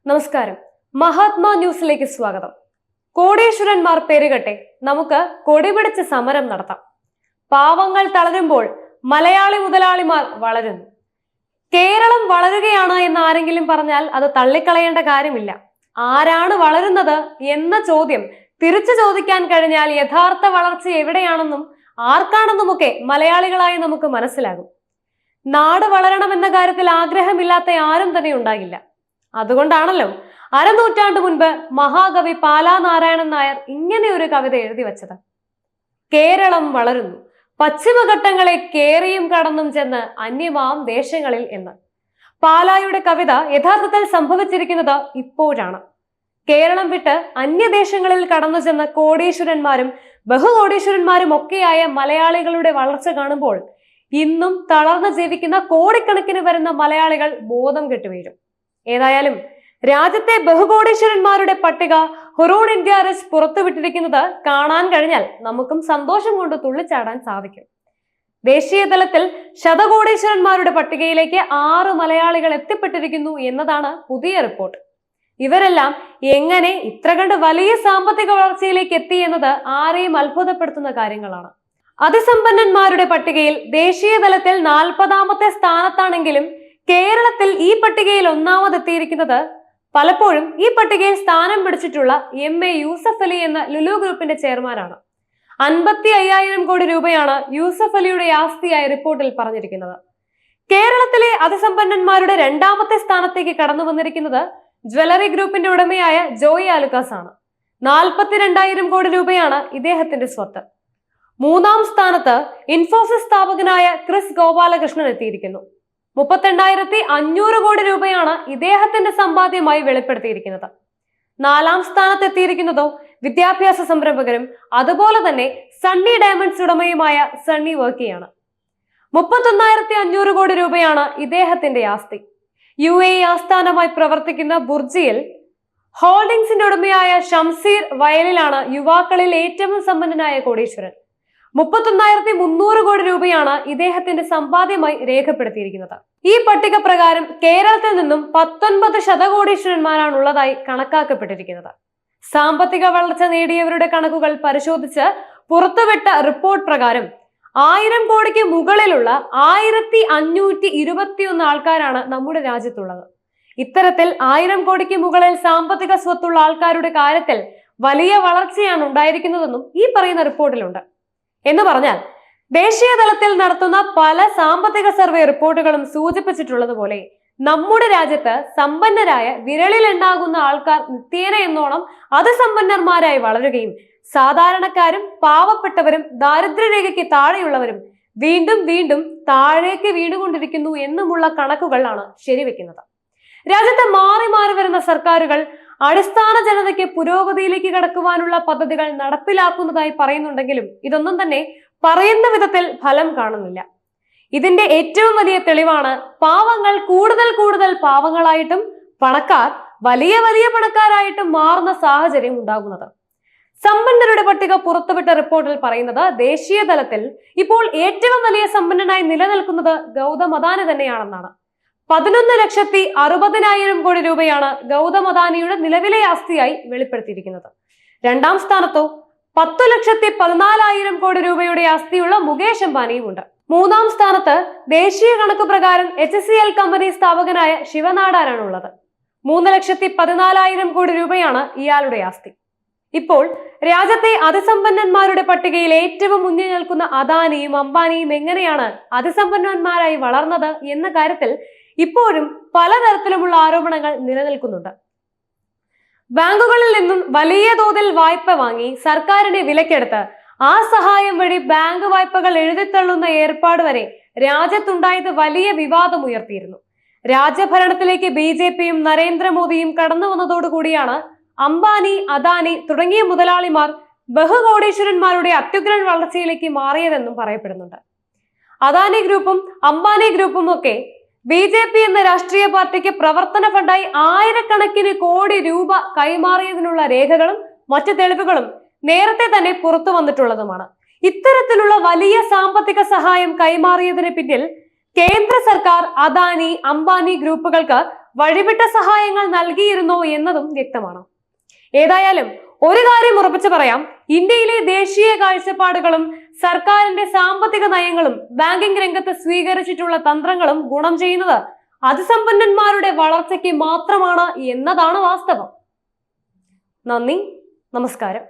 നമസ്കാരം. മഹാത്മാ ന്യൂസിലേക്ക് സ്വാഗതം. കോടീശ്വരന്മാർ പെരുകട്ടെ, നമുക്ക് കൊടിപിടിച്ച് സമരം നടത്താം. പാവങ്ങൾ തളരുമ്പോൾ മലയാളി മുതലാളിമാർ വളരുന്നു. കേരളം വളരുകയാണ് എന്ന് ആരെങ്കിലും പറഞ്ഞാൽ അത് തള്ളിക്കളയേണ്ട കാര്യമില്ല. ആരാണ് വളരുന്നത് എന്ന ചോദ്യം തിരിച്ചു ചോദിക്കാൻ കഴിഞ്ഞാൽ യഥാർത്ഥ വളർച്ച എവിടെയാണെന്നും ആർക്കാണെന്നുമൊക്കെ മലയാളികളായി നമുക്ക് മനസ്സിലാകും. നാട് വളരണമെന്ന കാര്യത്തിൽ ആഗ്രഹമില്ലാത്ത ആരും തന്നെ ഉണ്ടാകില്ല. അതുകൊണ്ടാണല്ലോ അരനൂറ്റാണ്ട് മുൻപ് മഹാകവി പാലാ നാരായണൻ നായർ ഇങ്ങനെ ഒരു കവിത എഴുതി വച്ചത്. കേരളം വളരുന്നു, പശ്ചിമഘട്ടങ്ങളെ കേറിയും കടന്നും ചെന്ന് അന്യമാം ദേശങ്ങളിൽ എന്ന്. പാലായുടെ കവിത യഥാർത്ഥത്തിൽ സംഭവിച്ചിരിക്കുന്നത് ഇപ്പോഴാണ്. കേരളം വിട്ട് അന്യദേശങ്ങളിൽ കടന്നു ചെന്ന കോടീശ്വരന്മാരും ബഹുകോടീശ്വരന്മാരും ഒക്കെയായ മലയാളികളുടെ വളർച്ച കാണുമ്പോൾ ഇന്നും തളർന്നു ജീവിക്കുന്ന കോടിക്കണക്കിന് വരുന്ന മലയാളികൾ ബോധം കെട്ടുവീഴും. ഏതായാലും രാജ്യത്തെ ബഹുകോടീശ്വരന്മാരുടെ പട്ടിക ഹുറൂൺ ഇന്ത്യ റിച്ച് പുറത്തുവിട്ടിരിക്കുന്നത് കാണാൻ കഴിഞ്ഞാൽ നമുക്കും സന്തോഷം കൊണ്ട് തുള്ളിച്ചാടാൻ സാധിക്കും. ദേശീയ തലത്തിൽ ശതകോടീശ്വരന്മാരുടെ പട്ടികയിലേക്ക് 6 മലയാളികൾ എത്തിപ്പെട്ടിരിക്കുന്നു എന്നതാണ് പുതിയ റിപ്പോർട്ട്. ഇവരെല്ലാം എങ്ങനെ ഇത്ര കണ്ട് വലിയ സാമ്പത്തിക വളർച്ചയിലേക്ക് എത്തി എന്നത് ആരെയും അത്ഭുതപ്പെടുത്തുന്ന കാര്യങ്ങളാണ്. അതിസമ്പന്നന്മാരുടെ പട്ടികയിൽ ദേശീയ തലത്തിൽ 40ാമത്തെ സ്ഥാനത്താണെങ്കിലും കേരളത്തിൽ ഈ പട്ടികയിൽ ഒന്നാമതെത്തിയിരിക്കുന്നത് പലപ്പോഴും ഈ പട്ടികയിൽ സ്ഥാനം പിടിച്ചിട്ടുള്ള MA യൂസഫ് അലി എന്ന ലുലു ഗ്രൂപ്പിന്റെ ചെയർമാനാണ്. 55,000 കോടി രൂപയാണ് യൂസഫ് അലിയുടെ ആസ്തിയായി റിപ്പോർട്ടിൽ പറഞ്ഞിരിക്കുന്നത്. കേരളത്തിലെ അതിസമ്പന്നന്മാരുടെ 2ാമത്തെ സ്ഥാനത്തേക്ക് കടന്നു വന്നിരിക്കുന്നത് ജ്വല്ലറി ഗ്രൂപ്പിന്റെ ഉടമയായ ജോയി ആലുക്കാസ് ആണ്. 42,000 കോടി രൂപയാണ് ഇദ്ദേഹത്തിന്റെ സ്വത്ത്. 3ാം സ്ഥാനത്ത് ഇൻഫോസിസ് സ്ഥാപകനായ ക്രിസ് ഗോപാലകൃഷ്ണൻ എത്തിയിരിക്കുന്നു. 32,500 കോടി രൂപയാണ് ഇദ്ദേഹത്തിന്റെ സമ്പാദ്യമായി വെളിപ്പെടുത്തിയിരിക്കുന്നത്. 4ാം സ്ഥാനത്ത് എത്തിയിരിക്കുന്നതോ വിദ്യാഭ്യാസ സംരംഭകരും അതുപോലെ തന്നെ സണ്ണി ഡയമണ്ട്സ് ഉടമയുമായ സണ്ണി വർക്കിയാണ്. 31,500 കോടി രൂപയാണ് ഇദ്ദേഹത്തിന്റെ ആസ്തി. UAE ആസ്ഥാനമായി പ്രവർത്തിക്കുന്ന ബുർജിയിൽ ഹോൾഡിംഗ്സിന്റെ ഉടമയായ ഷംസീർ വയലിലാണ് യുവാക്കളിൽ ഏറ്റവും സമ്പന്നനായ കോടീശ്വരൻ. 31,300 കോടി രൂപയാണ് ഇദ്ദേഹത്തിന്റെ സമ്പാദ്യമായി രേഖപ്പെടുത്തിയിരിക്കുന്നത്. ഈ പട്ടിക പ്രകാരം കേരളത്തിൽ നിന്നും 19 ശതകോടീശ്വരന്മാരാണ് ഉള്ളതായി കണക്കാക്കപ്പെട്ടിരിക്കുന്നത്. സാമ്പത്തിക വളർച്ച നേടിയവരുടെ കണക്കുകൾ പരിശോധിച്ച് പുറത്തുവിട്ട റിപ്പോർട്ട് പ്രകാരം 1000 കോടിക്ക് മുകളിലുള്ള 1,521 ആൾക്കാരാണ് നമ്മുടെ രാജ്യത്തുള്ളത്. ഇത്തരത്തിൽ 1000 കോടിക്ക് മുകളിൽ സാമ്പത്തിക സ്വത്തുള്ള ആൾക്കാരുടെ കാര്യത്തിൽ വലിയ വളർച്ചയാണ് ഉണ്ടായിരിക്കുന്നതെന്നും ഈ പറയുന്ന റിപ്പോർട്ടിലുണ്ട്. എന്ന് പറഞ്ഞാൽ ദേശീയ തലത്തിൽ നടത്തുന്ന പല സാമ്പത്തിക സർവേ റിപ്പോർട്ടുകളും സൂചിപ്പിച്ചിട്ടുള്ളത് പോലെ നമ്മുടെ രാജ്യത്ത് സമ്പന്നരായ വിരളിലെണ്ണാകുന്ന ആൾക്കാർ നിത്യേന എന്നോണം അതിസമ്പന്നന്മാരായി വളരുകയും സാധാരണക്കാരും പാവപ്പെട്ടവരും ദാരിദ്ര്യരേഖയ്ക്ക് താഴെയുള്ളവരും വീണ്ടും വീണ്ടും താഴേക്ക് വീണുകൊണ്ടിരിക്കുന്നു എന്നുമുള്ള കണക്കുകളാണ് ശരിവെക്കുന്നത്. രാജ്യത്ത് മാറി മാറി വരുന്ന സർക്കാരുകൾ അടിസ്ഥാന ജനതയ്ക്ക് പുരോഗതിയിലേക്ക് കടക്കുവാനുള്ള പദ്ധതികൾ നടപ്പിലാക്കുന്നതായി പറയുന്നുണ്ടെങ്കിലും ഇതൊന്നും തന്നെ പറയുന്ന വിധത്തിൽ ഫലം കാണുന്നില്ല. ഇതിന്റെ ഏറ്റവും വലിയ തെളിവാണ് പാവങ്ങൾ കൂടുതൽ കൂടുതൽ പാവങ്ങളായിട്ടും പണക്കാർ വലിയ വലിയ പണക്കാരായിട്ടും മാറുന്ന സാഹചര്യം ഉണ്ടാകുന്നത്. സമ്പന്നരുടെ പട്ടിക പുറത്തുവിട്ട റിപ്പോർട്ടിൽ പറയുന്നത് ദേശീയ തലത്തിൽ ഇപ്പോൾ ഏറ്റവും വലിയ സമ്പന്നനായി നിലനിൽക്കുന്നത് ഗൗതം അദാനി തന്നെയാണെന്നാണ്. 11,60,000 കോടി രൂപയാണ് ഗൗതം അദാനിയുടെ നിലവിലെ ആസ്തിയായി വെളിപ്പെടുത്തിയിരിക്കുന്നത്. 2ാം സ്ഥാനത്തോ 10,14,000 കോടി രൂപയുടെ ആസ്തിയുള്ള മുകേഷ് അംബാനിയും ഉണ്ട്. 3ാം സ്ഥാനത്ത് ദേശീയ കണക്ക് പ്രകാരം HCL കമ്പനി സ്ഥാപകനായ ശിവനാടാരാണ് ഉള്ളത്. 3,14,000 കോടി രൂപയാണ് ഇയാളുടെ ആസ്തി. ഇപ്പോൾ രാജ്യത്തെ അതിസമ്പന്നന്മാരുടെ പട്ടികയിൽ ഏറ്റവും മുന്നിൽ നിൽക്കുന്ന അദാനിയും അംബാനിയും എങ്ങനെയാണ് അതിസമ്പന്നന്മാരായി വളർന്നത് എന്ന കാര്യത്തിൽ ഇപ്പോഴും പലതരത്തിലുമുള്ള ആരോപണങ്ങൾ നിലനിൽക്കുന്നുണ്ട്. ബാങ്കുകളിൽ നിന്നും വലിയ തോതിൽ വായ്പ വാങ്ങി സർക്കാരിനെ വിലക്കെടുത്ത് ആ സഹായം വഴി ബാങ്ക് വായ്പകൾ എഴുതിത്തള്ളുന്ന ഏർപ്പാട് വരെ രാജ്യത്തുണ്ടായത് വലിയ വിവാദം ഉയർത്തിയിരുന്നു. രാജ്യഭരണത്തിലേക്ക് BJPയും നരേന്ദ്രമോദിയും കടന്നു വന്നതോടുകൂടിയാണ് അംബാനി, അദാനി തുടങ്ങിയ മുതലാളിമാർ ബഹുകോടീശ്വരന്മാരുടെ അത്യുഗ്രൻ വളർച്ചയിലേക്ക് മാറിയതെന്നും പറയപ്പെടുന്നുണ്ട്. അദാനി ഗ്രൂപ്പും അംബാനി ഗ്രൂപ്പും ഒക്കെ BJP എന്ന രാഷ്ട്രീയ പാർട്ടിക്ക് പ്രവർത്തന ഫണ്ടായി ആയിരക്കണക്കിന് കോടി രൂപ കൈമാറിയതിനുള്ള രേഖകളും മറ്റു തെളിവുകളും നേരത്തെ തന്നെ പുറത്തു വന്നിട്ടുള്ളതുമാണ്. ഇത്തരത്തിലുള്ള വലിയ സാമ്പത്തിക സഹായം കൈമാറിയതിന് പിന്നിൽ കേന്ദ്ര സർക്കാർ അദാനി, അംബാനി ഗ്രൂപ്പുകൾക്ക് വഴിവിട്ട സഹായങ്ങൾ നൽകിയിരുന്നോ എന്നതും വ്യക്തമാണ്. ഏതായാലും ഒരു കാര്യം ഉറപ്പിച്ചു പറയാം, ഇന്ത്യയിലെ ദേശീയ കാഴ്ചപ്പാടുകളും സർക്കാരിന്റെ സാമ്പത്തിക നയങ്ങളും ബാങ്കിംഗ് രംഗത്ത് സ്വീകരിച്ചിട്ടുള്ള തന്ത്രങ്ങളും ഗുണം ചെയ്യുന്നത് അതിസമ്പന്നന്മാരുടെ വളർച്ചയ്ക്ക് മാത്രമാണ് എന്നതാണ് വാസ്തവം. നന്ദി, നമസ്കാരം.